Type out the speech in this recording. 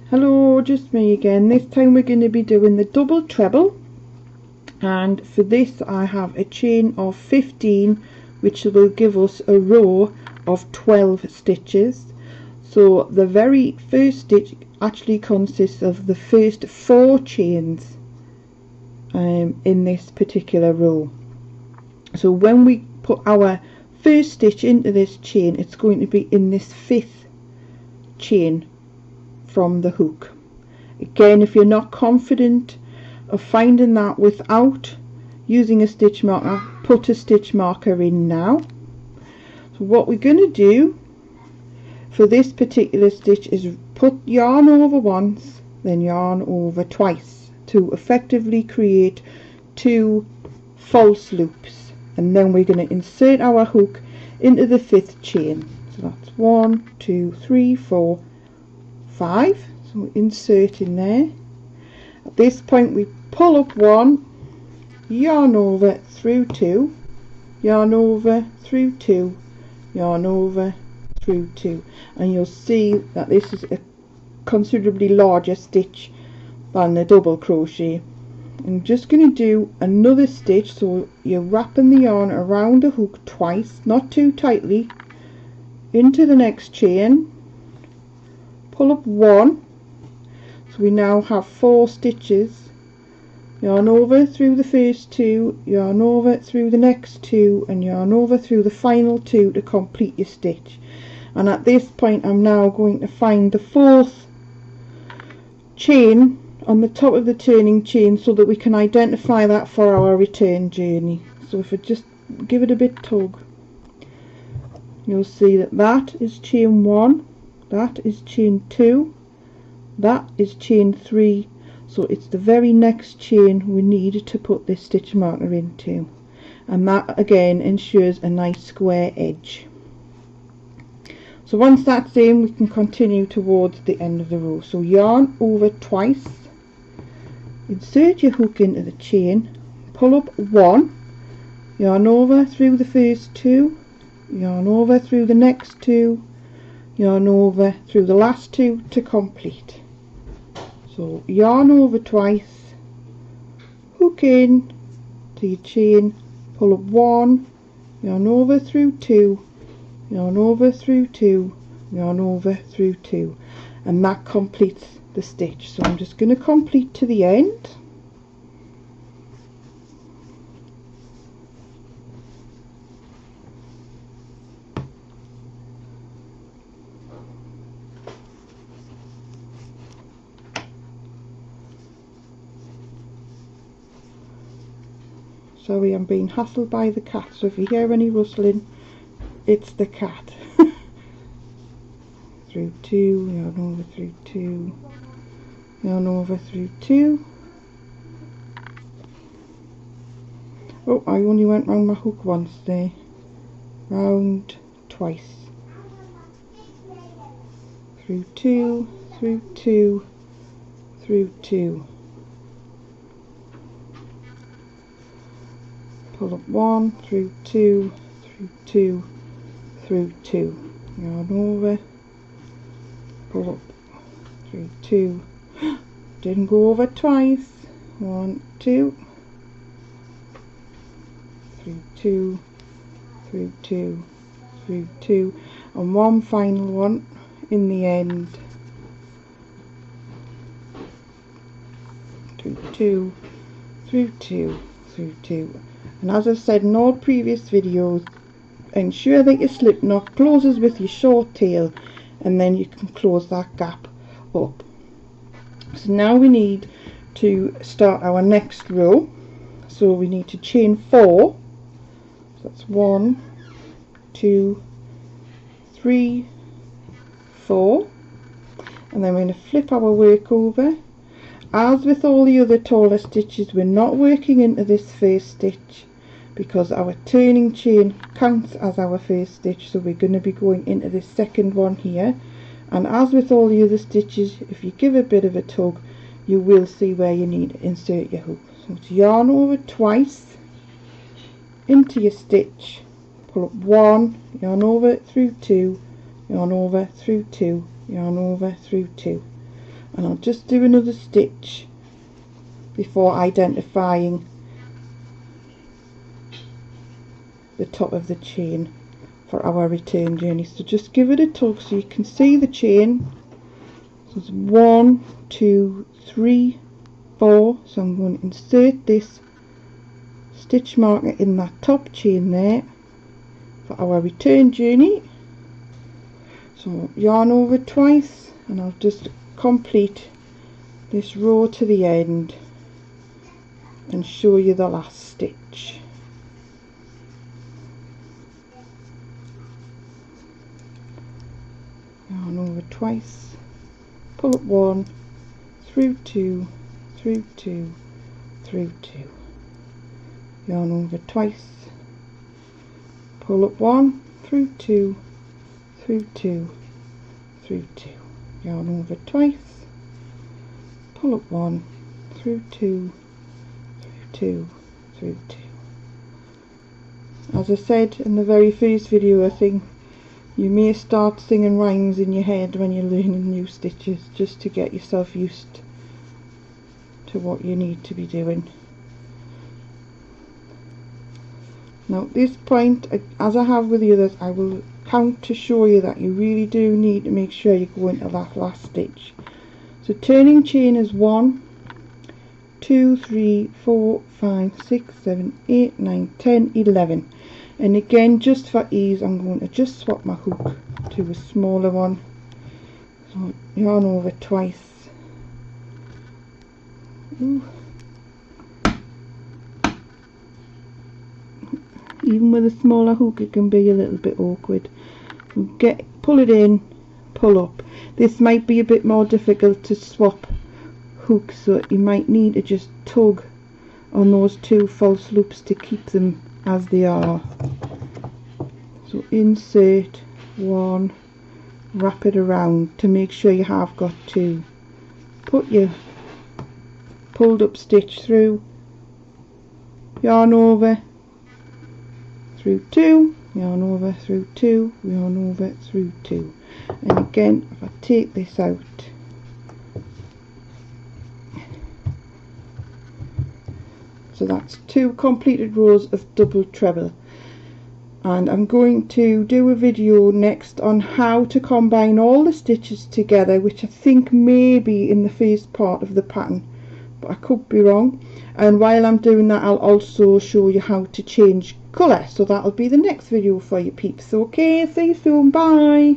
Hello, just me again. This time we're going to be doing the double treble, and for this I have a chain of 15, which will give us a row of 12 stitches. So the very first stitch actually consists of the first 4 chains in this particular row. So when we put our first stitch into this chain, it's going to be in this 5th chain from the hook. Again, if you're not confident of finding that without using a stitch marker, put a stitch marker in now. So what we're going to do for this particular stitch is put yarn over once, then yarn over twice to effectively create 2 false loops, and then we're going to insert our hook into the 5th chain. So that's 1, 2, 3, 4, 5. So we insert in there. At this point we pull up 1, yarn over through 2, yarn over through 2, yarn over through 2, and you'll see that this is a considerably larger stitch than the double crochet. I'm just going to do another stitch, so you're wrapping the yarn around the hook twice, not too tightly, into the next chain, pull up 1, so we now have 4 stitches, yarn over through the first 2, yarn over through the next 2, and yarn over through the final 2 to complete your stitch. And at this point I'm now going to find the 4th chain on the top of the turning chain so that we can identify that for our return journey. So if I just give it a bit tug, you'll see that that is chain 1, that is chain 2, that is chain 3, so it's the very next chain we need to put this stitch marker into, and that again ensures a nice square edge. So once that's in, we can continue towards the end of the row. So yarn over twice, insert your hook into the chain, pull up 1, yarn over through the first 2, yarn over through the next 2, yarn over through the last 2 to complete. So yarn over twice, hook in to your chain, pull up 1, yarn over through 2, yarn over through 2, yarn over through 2, and that completes the stitch. So I'm just going to complete to the end. Sorry, I'm being hassled by the cat, so if you hear any rustling, it's the cat. Through 2, yarn over through 2, yarn over through 2. Oh, I only went round my hook once there. Round twice. Through 2, through 2, through 2. Pull up 1, through 2, through 2, through 2. Yarn over, pull up through 2. Didn't go over twice. 1, 2, through 2, through 2, through 2, and one final one in the end. Through 2, through 2, through 2. And as I've said in all previous videos, ensure that your slip knot closes with your short tail, and then you can close that gap up. So now we need to start our next row. So we need to chain 4. So that's 1, 2, 3, 4, and then we're going to flip our work over. As with all the other taller stitches, we're not working into this first stitch because our turning chain counts as our first stitch, so we're going to be going into this second one here. And as with all the other stitches, if you give a bit of a tug, you will see where you need to insert your hook. So it's yarn over twice into your stitch, pull up 1, yarn over through 2, yarn over through 2, yarn over through 2, and I'll just do another stitch before identifying the top of the chain for our return journey. So just give it a tug so you can see the chain. So it's 1, 2, 3, 4. So I'm going to insert this stitch marker in that top chain there for our return journey. So yarn over twice, and I'll just complete this row to the end and show you the last stitch. Yarn over twice, pull up 1, through 2, through 2, through 2, yarn over twice, pull up 1, through 2, through 2, through 2, yarn over twice, pull up 1, through 2, through 2, through 2. As I said in the very first video, I think you may start singing rhymes in your head when you're learning new stitches, just to get yourself used to what you need to be doing. Now at this point, as I have with the others, I will count to show you that you really do need to make sure you go into that last stitch. So turning chain is 1, 2, 3, 4, 5, 6, 7, 8, 9, 10, 11. And again, just for ease, I'm going to just swap my hook to a smaller one. So yarn over twice. Ooh. Even with a smaller hook, it can be a little bit awkward. Pull it in, pull up. This might be a bit more difficult to swap hooks, so you might need to just tug on those 2 false loops to keep them as they are. So insert 1, wrap it around to make sure you have got 2. Put your pulled up stitch through, yarn over, through 2, yarn over, through 2, yarn over, through 2. And again, if I take this out, so that's 2 completed rows of double treble. And I'm going to do a video next on how to combine all the stitches together, which I think may be in the first part of the pattern, but I could be wrong. And while I'm doing that, I'll also show you how to change colour. So that'll be the next video for you peeps. Okay, see you soon, bye.